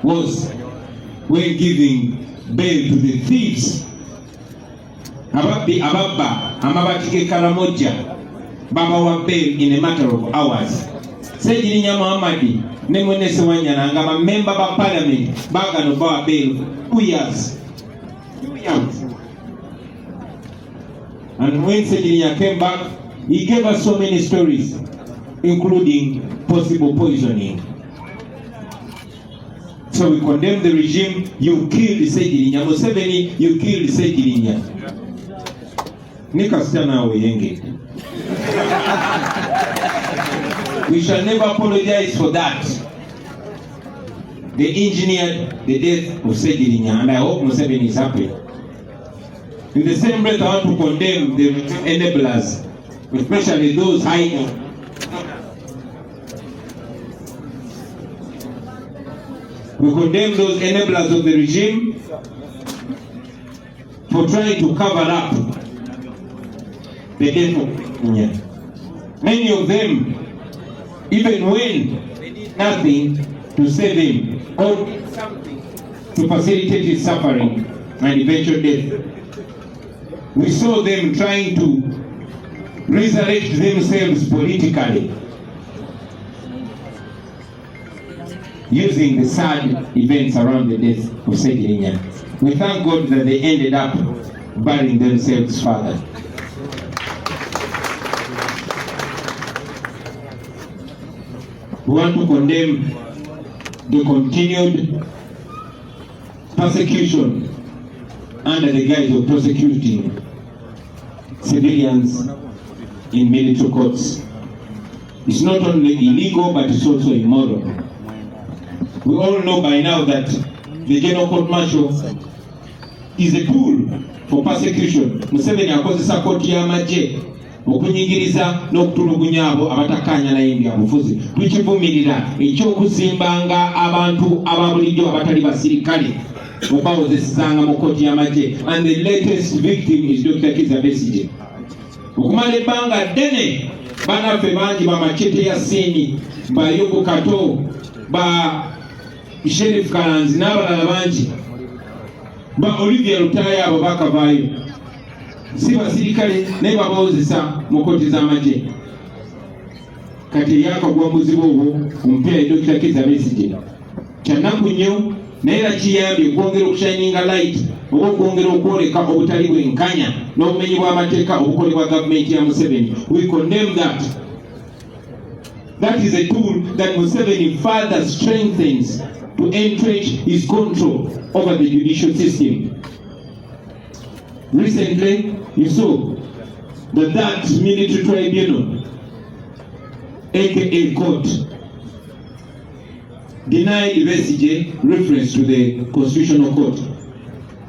was when giving bail to the thieves. Ababbi ababba amabati ge Karamoja babawa bail in a matter of hours. Sejirinya Muhammadi ne Mwene Sewanyana nga member ba parliament bagano bawa bail 2 years. 2 years. And when Sejirinya came back, he gave us so many stories, including possible poisoning. So we condemn the regime. You killed Sejirinya. Museveni, you killed Sejirinya. Nika stana weyenge. We shall never apologize for that. They engineered the death of Sejirinya, and I hope Museveni is happy. In the same breath, I want to condemn the enablers, especially those hiding. We condemn those enablers of the regime for trying to cover up the death of Kenya. Many of them, even when they did nothing to save him or did something to facilitate his suffering and eventual death, we saw them trying to resurrect themselves politically using the sad events around the death of Sejirinya. We thank God that they ended up burying themselves further. We want to condemn the continued persecution under the guise of prosecuting civilians in military courts. It's not only illegal, but it's also immoral. We all know by now that the General Court Martial is a tool for persecution. Museveni akozesa koti y'amagye okunyigiriza n'okutulugunya abo abatakkaanya naye byabufuzi. Tukivumirira ekyokusimbanga abantu ababulijjo abatali basirikale obawozesanga mu koti y'amagye. And the latest victim is Dr. Kizza Besigye. Okumala ebbanga ddene banaffe bangi bamacete ya Sini, ba Yobu Kato, ba Sheriff Kalanzi n'abalala bangi, ba Olivia Lutaya abo bakavaayo. Si basirikale naye babawozesa mu koti z'amagye. Kati yakagwamuzi bwobwo omupiira Dr. Kizza Besigye kyannaku nnyo, naye era kiyambye okwongera okushininga light oba okwongera okwoleka obutali bwenkanya n'obumenyi bw'amateeka obukolebwa gavumenti ya Museveni. We condemn that. That is a tool that Museveni further strengthens to entrench his control over the judicial system. Recently, you saw that military tribunal, aka court, denied Besigye reference to the constitutional court.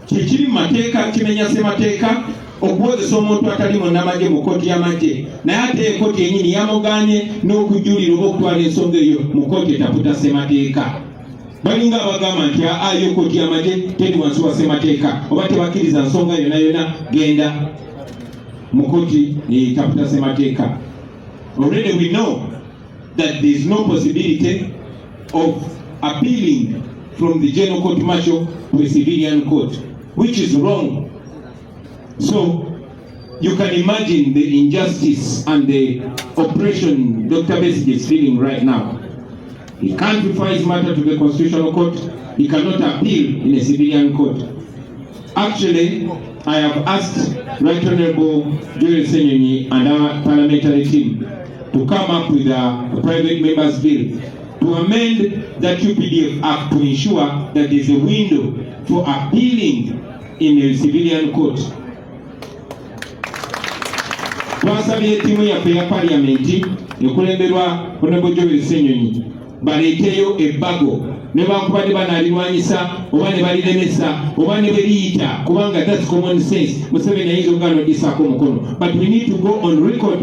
Kikiri mateeka kimenya semateeka okuwozesa omuntu atali munnamagye mu kkooti y'amagye, naye ate ekkooti yennyini yamuganye n'okujulira oba okutwala ensonga eyo mu kkooti etaputa semateeka. Balinga abagamba nti yo kkooti y'amagye teri wansi wa semateeka, oba tebakkiriza nsonga yonna yonna genda mu kkooti etaputa semateeka. Already we know that there is no possibility of appealing from the General Court Martial to a civilian court, which is wrong. So you can imagine the injustice and the oppression Dr. Besigye is feeling right now. He can't refer his matter to the Constitutional Court. He cannot appeal in a civilian court. Actually, I have asked Right Honorable Joel Senyonyi and our parliamentary team to come up with a private members bill to amend that UPDF Act to ensure that there is a window for appealing in a civilian court. Twasabye timu yaffe ya parliament ekulemberwa Honorable Joel Senyonyi baleeteyo ebbago ne bakubadde banalirwanyisa oba ne baliremesa oba ne beriyita, kubanga that's common sense. Museveni ayinza okugana oddisaako omukono, but we need to go on record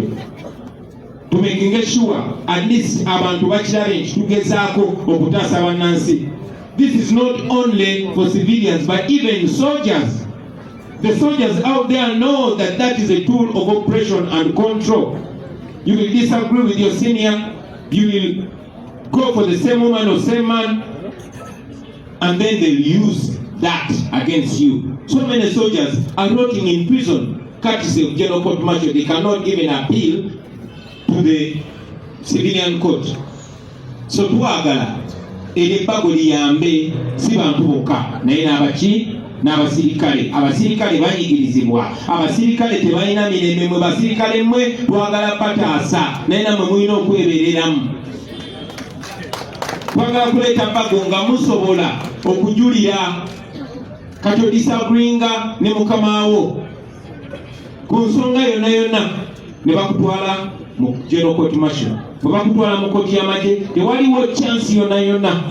to making sure at least abantu bakirabe nti tugezaako okutaasa bannansi. This is not only for civilians but even soldiers. The soldiers out there know that that is a tool of oppression and control. You will disagree with your senior, you will go for the same woman or same man, and then they'll use that against you. So many soldiers are rotting in prison courtesy of General Court Martial. They cannot even appeal to the civilian court. So twagala ebibago liyambe si bantu bokka naye n'abaki n'abasirikale. Abasirikale bayigirizibwa, abasirikale tebalina mirembe. Mwe basirikale mmwe twagala pataasa naye nammwe mulina okwebereramu. Twagala kuleeta mbago nga musobola okujulira kati odisagringa ne mukamawo ku nsonga yonna yonna ne bakutwala mu General Court Martial. Bwe bakutwala mu kooti y'amagye tewaliwo chance yonna yonna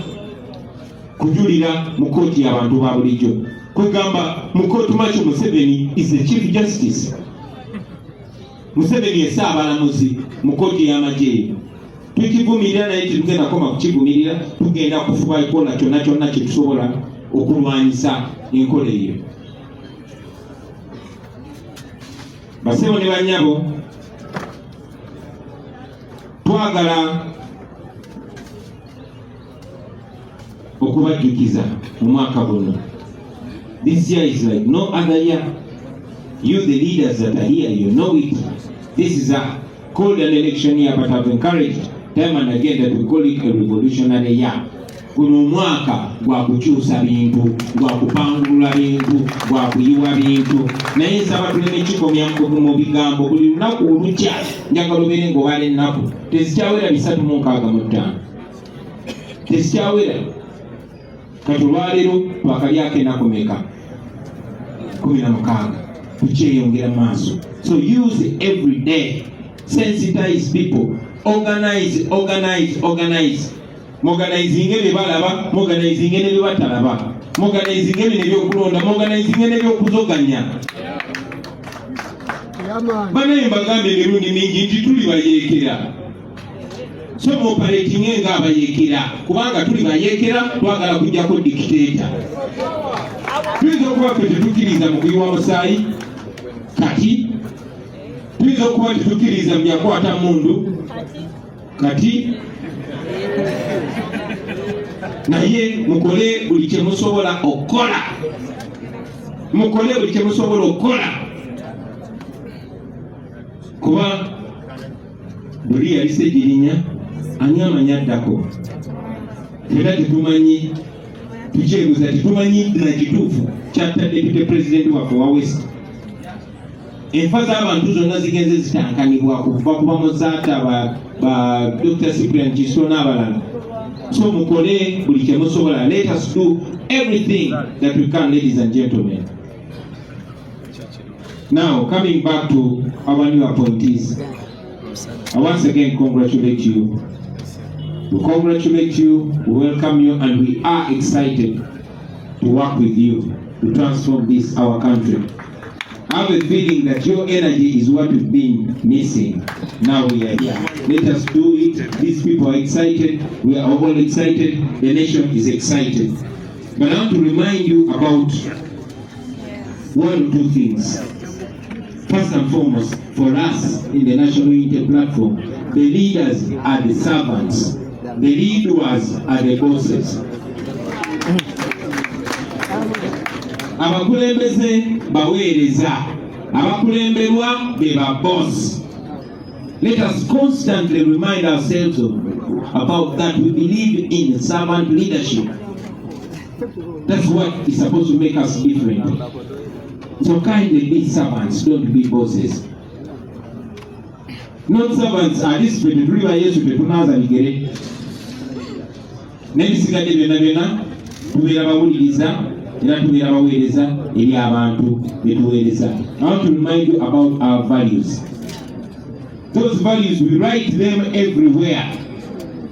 kujulira mu kooti y'abantu ba bulijjo. Kugamba mu Court Martial Museveni is the Chief Justice. Museveni ye Ssaabalamuzi mu kooti y'amagye. Tukivumirira naye tugenda koma kukivumirira, tugenda kufuba ikola kyonna kyonna kye tusobola okulwanyisa enkola eyo. Basebo ne bannyabo, twagala okubajjukiza mu mwaka guno. This year is like no other year. You the leaders that are here, you know it. This is a called an election year, but I've encouraged time and again that we call it a revolutionary year. Guno mwaka gwa kukyusa bintu, gwa kupangula bintu, gwa kuyiwa bintu. Naye nsaba tuleme kikomya mu bigambo. Buli lunaku olukya njagala obeere ng'obala ennaku tezikyawera 365. Tezikyawera. Kati olwaleero twakalyako ennaku meka? 16. Tukyeyongera maaso. So use every day. Sensitize people. Organize. Moganizing ebyo balaba, moganizing ebyo batalaba, moganizing ebyo ebyokulonda, moganizing ebyo ebyokuzoganya. Banaye mbagambe emirundi mingi nti tuli bayeekera. So operating nga abayeekera, kubanga tuli bayeekera twagala kujjako dictator. Tuyinza okuba ffe tetukkiriza mu kuyiwa musaayi, kati tuyinza okuba tetukkiriza mu byakwata mundu, kati naye mukole buli kye musobola okukola. Mukole buli kye musobola okukola. Kuba buli yali Ssejjirinya ani amanyi addako. Era tetumanyi, tukyebuuza tetumanyi na kituufu kyatta Deputy President waffe wa West. Enfa z'abantu zonna zigenze zitankanibwa kuva ku bamuzaata ba Dr. Cyprian Kisito n'abalala. So mukole buli kye musobola. Let us do everything that we can, ladies and gentlemen. Now, coming back to our new appointees, I once again congratulate you. We congratulate you, we welcome you, and we are excited to work with you to transform this, our country. I have a feeling that your energy is what we've been missing. Now we are here. Let us do it. These people are excited. We are all excited. The nation is excited. But I want to remind you about one or two things. First and foremost, for us in the National Unity Platform, the leaders are the servants. The leaders are the bosses. Abakulembeze baweereza, abakulemberwa be ba boss. Let us constantly remind ourselves about that. We believe in servant leadership. That's what is supposed to make us different. So kindly be servants, don't be bosses. Not servants are this way. Tuli ba Yesu tetunaaza bigere. N'ebisigadde byonna byonna tubeera bawuliriza era tubeera baweereza eri abantu be tuweereza. I want to remind you about our values. Those values, we write them everywhere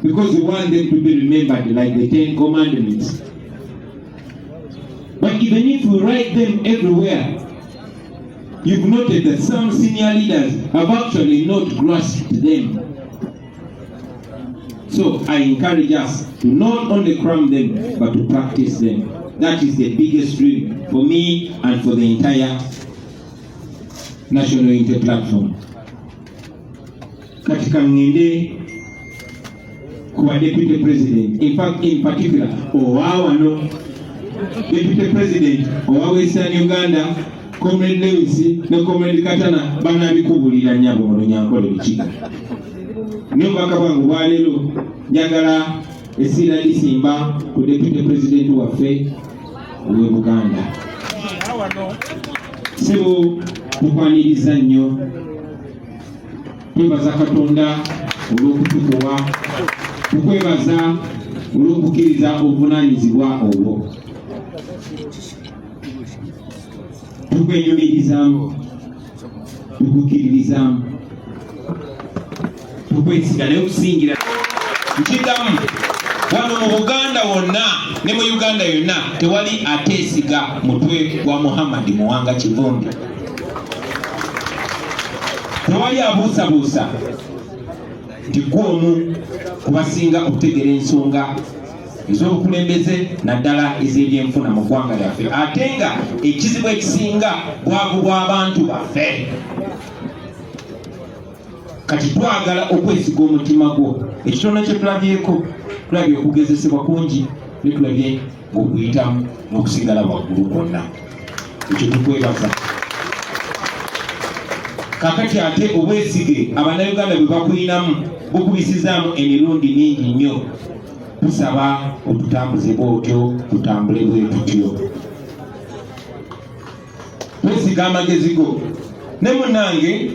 because we want them to be remembered, like the 10 Commandments. But even if we write them everywhere, you've noted that some senior leaders have actually not grasped them. So I encourage us to not only cram them, but to practice them. That is the biggest dream for me and for the entire National Unity Platform. Katika ngende kuba deputy president, in particular owawano deputy president owa Western Uganda Comrade Lewis ne Comrade Katana banabikubulira nyabo olunyankole bikiga n'obubaka bwangu bwaleero njagala essira lisimba ku deputy president waffe we Buganda. Sebo tukwaniriza nnyo twebaza Katonda olw'okutukuwa tukwebaza olw'okukkiriza obuvunaanyizibwa obwo tukwenyumirizamu tukukkiririzamu tukwesiga naye okusingira nkigamu wano mu Buganda wonna ne mu Uganda yonna tewali ateesiga mutwe gwa Muhammad Muwanga Kivumbi. Tewali abuusabuusa nti gwomu kubasinga okutegera ensonga ez'obukulembeze naddala ez'ebyenfuna mu ggwanga lyaffe ate nga ekizibu ekisinga bwavu bw'abantu baffe. Kati twagala okwesiga omutima gwo. Ekitono kye tulabyeko tulabye okugezesebwa kungi ne tulabye okuyitamu n'okusigala waggulu kwonna. Ekyo tukwebaza. Kakati ate obwesige Abannayuganda bwe bakulinamu bukubisizaamu emirundi mingi nnyo. Tusaba otutambuze bwotyo tutambule bwe tutyo. Twesiga amagezi go. Ne munnange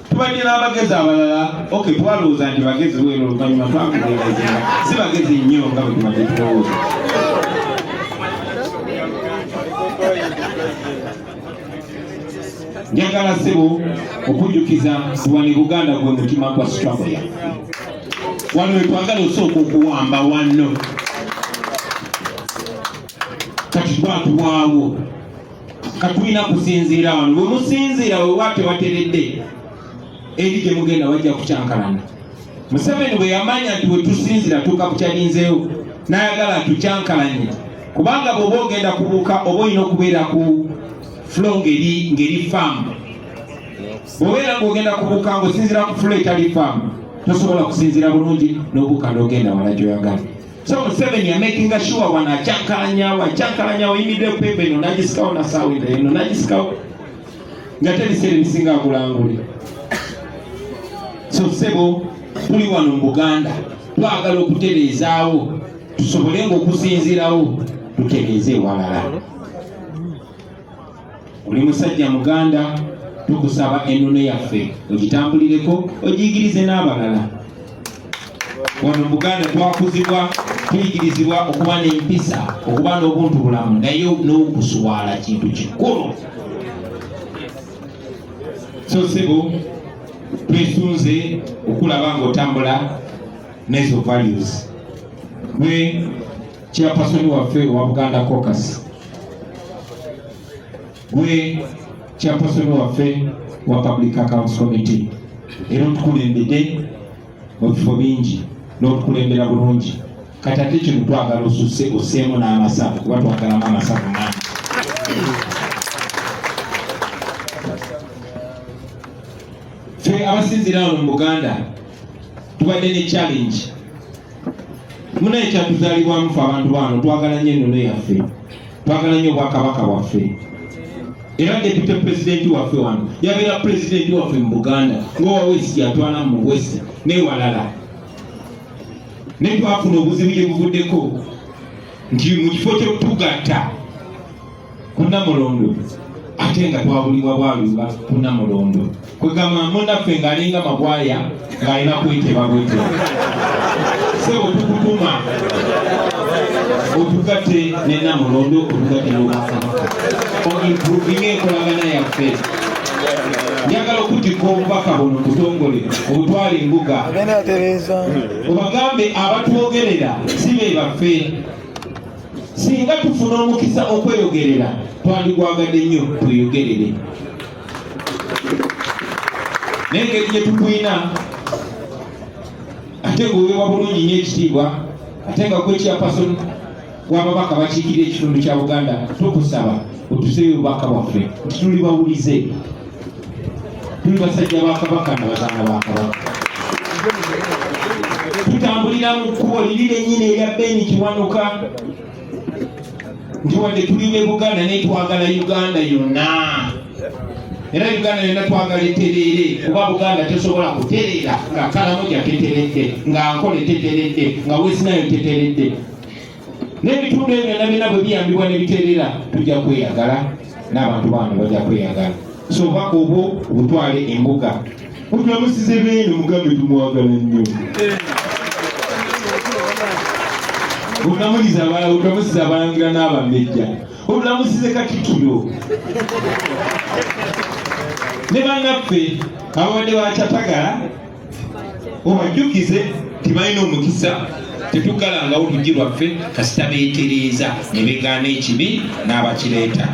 tubadde n'abagezi abalala twalowooza nti bagezi bwero oluvannyuma twakugeerazinga si bagezi nnyo nga bwe tubadde tulowooza. Njagala ssebo okujjukiza wano Buganda gwe mutima gwa struggle yaffe. Wano wetwagala osooka okuwamba wanno kati twatubwawo katulina kusinziira wano. Bwe musinziira wewa tewateredde eri gye mugenda wajja kucyankalana. Museveni bwe yamanya nti bwe tusinzira tukakukyalinzeewo n'ayagala tukyankalanye kubanga bw'oba ogenda kubuuka oba olina okubeera ku flow ngeri faamu. Bw'obeera ng'ogenda kubuuka ng'osinzira ku flow etali faamu tosobola kusinzira bulungi n'obuuka n'ogenda wala gy'oyagala. So Museveni yamakinga sure wano acyankalanya oyimidde ku pepa eno nagisikawo nasaawa eno nagisikawo nga tebiseera ebisinga bulangule. So ssebo tuli wano mu Buganda twagala okutereezaawo tusobole ng'okusinzirawo tutereeze ewalala. Oli musajja Muganda tukusaba ennono yaffe ogitambulireko ogiyigirize n'abalala. Wano mu Buganda twakuzibwa tuyigirizibwa okuba n'empisa okuba n'obuntu bulamu naye n'okuswala kintu kikulu. So ssebo twesunze okulaba ng'otambula n'ezo values. Gwe chairperson waffe owa Buganda Caucus, gwe chairperson waffe wa Public Accounts Committee, era otukulembedde mu bifo bingi n'otukulembera bulungi. Kati ate kino twagala osusse osseemu n'amasavu kuba twagalamu amasavu mangi. Ffe abasinzira wano mu Buganda tubadde ne challenge. Munaye kyatuzaalibwamu ffe abantu bano twagala nnyo ennono yaffe, twagala nnyo obwakabaka bwaffe. Era deputy president waffe wano yabeera president waffe mu Buganda ng'owa West yatwala mu West n'ewalala. Ne twafuna obuzibu gye buvuddeko nti mu kifo ky'okutugatta ku Namulondo ate nga twabulibwa bwalibwa ku Namulondo. Kwegamba munnaffe ng'alinga Magwaya ng'alina kweteba bweteba. Sebo tukutuma otugatte ne Namulondo otugatte n'Obwakabaka oimproving enkolagana yaffe. Njagala okutikka obubaka buno butongole obutwala embuga obagambe abatwogerera si be baffe. Singa tufuna omukisa okweyogerera twandigwagadde nnyo tweyogerere. N'engeri gye tukwina ate ng'oweebwa bulungi nnyo ekitiibwa ate nga gwe chairperson w'ababaka bakiikirira ekitundu kya Buganda tukusaba otuseeyo obubaka bwaffe nti tuli bawulize. Tuli basajja ba Kabaka na bazaana ba Kabaka. Tutambulire tukulira mu kkubo lirire nnyini erya Beni Kiwanuka nti wadde tulimu e Buganda naye twagala Uganda yonna era Uganda yonna twagala etereere kuba Buganda tesobola kutereera nga Karamoja teteredde nga Nkole teteredde nga Wesinayo teteredde n'ebitundu ebyo byonna byonna bwe biyambibwa ne bitereera tujja kweyagala n'abantu bano bajja kweyagala so obubaka obwo obutwale embuga otulamusize Beene Mugambe tumwagala nnyo otulamusize Abalangira n'Abambejja otulamusize Katikkiro ne bannaffe ababadde bakyatagala obajjukize tibalina omukisa tetugalangawo luggi lwaffe kasita beetereeza ne beegaana ekibi n'abakireeta.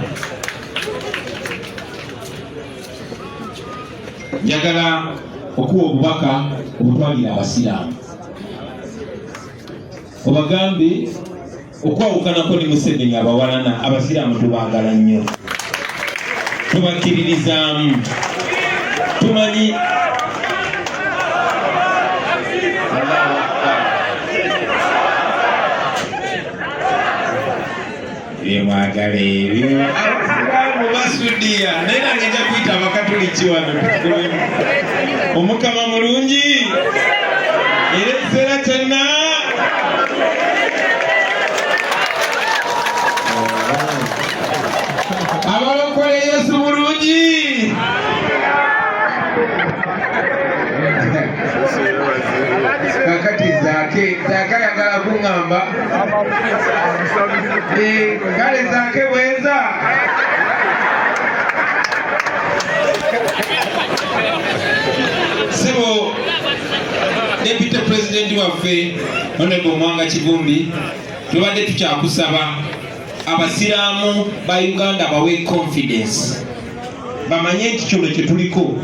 Njagala okuwa obubaka obutwalira abasiraamu obagambe okwawukanako ne Museveni abawalana abasiraamu tubaagala nnyo tubakkiririzaamu tumanyi byemwagala ebyo abasiraamu basudiya naye nange nja kuyita abakatoliki wano Omukama mulungi era ekiseera kyonna abalokole Yesu mulungi kakati Zaake yagala kuŋŋamba kale Zaake bwenza sebo Deputy President waffe Honorable Mwanga Kivumbi tubadde tukyakusaba abasiraamu ba Uganda bawe confidence bamanye nti kino kye tuliko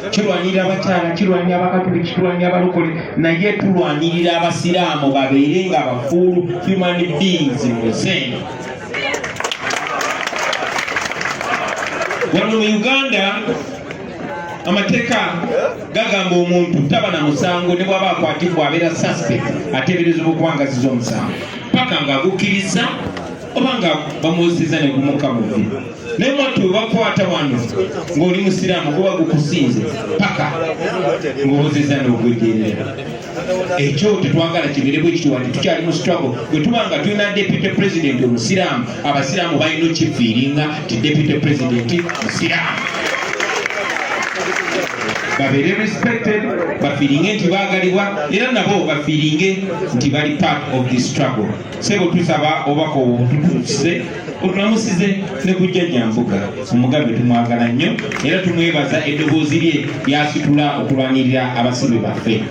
kirwanirira abakyala kirwanirira abakatoliki kirwanirira abalokole naye tulwanirira abasiraamu babeere nga bafuulu human beings muzeeno wano mu Uganda amateeka gagamba omuntu taba na musango ne bw'aba akwatibwa abeera suspect ateeberezebwa okuba nga azize omusango paka ng'agukkiriza oba nga bamuwozeza ne gumuka mubi naye mwattu bwe bakwata wano ng'oli musiraamu guba gukusinze paka ng'owozeza n'ogwegerera ekyo tetwagala kibeere bwe kityo wadde tukyali mu struggle bwe tuba nga tulina Deputy President omusiraamu abasiraamu balina okifiiringa ti Deputy President musiraamu babeere respected bafiiringe nti baagalibwa era nabo bafiiringe nti bali part of this struggle sebo tusaba obubaka obwo tutuuse otulamusize ne ku Jjajja Mpuuga Omugambe tumwagala nnyo era tumwebaza eddoboozi lye lyasitula okulwanirira abasibe baffe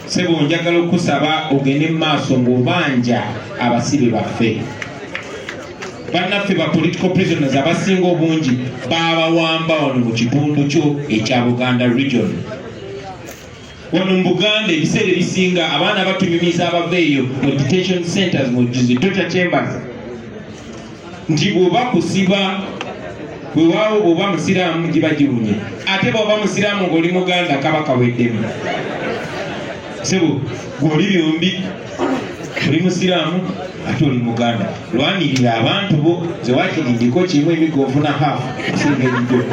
sebo njagala okusaba ogende mu maaso ng'obanja abasibe baffe bannaffe ba political prisoners abasinga obungi babawamba wano mu kitundu kyo ekya Buganda region wano mu Buganda ebiseera ebisinga abaana batunyumiza abava eyo mu detention centers mu torture chambers nti bw'oba kusiba bwewaawo bw'oba musiraamu giba giwunye ate bw'oba musiraamu ng'oli Muganda kaba kaweddemu sebo gw'oli byombi oli musiraamu ate oli Muganda lwanirira abantu bo ze wakirindiko kimu emigovu na hafu kusinga ebijo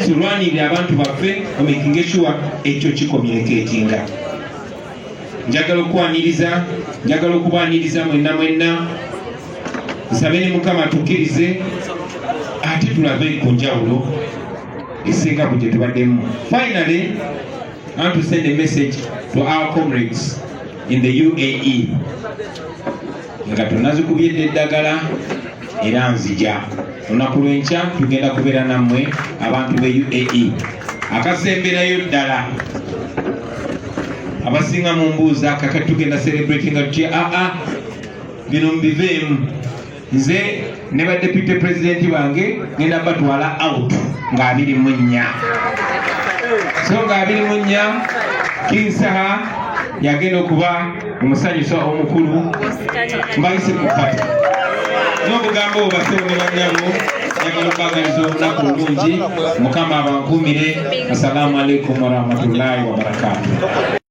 so lwanirira abantu baffe omakinge sure ekyo kikomyuniketinga njagala okubaniriza mwenna nsabe ne Mukama tukkirize ate tulabe ku njawulo esinga ku gye tubaddemu. Finally, I want to send a message to our comrades in the UAE nga tunazikubyedde eddagala era nzija olunaku lw'enkya tugenda kubeera nammwe abantu be UAE akasemberayo ddala abasinga mu mbuuza kakati tugenda celebratinga tutya bino mbiveemu nze ne ba Deputy President bange ngenda batwala out nga 24 so nga 24 King Saha yagenda okuba omusanyusa omukulu mbayise ku pati n'obugambo obasewo ne banyabo njagala okubagaliza olunaku olungi Mukama abankuumire. Assalamu alaikum warahmatullahi wabarakatuh.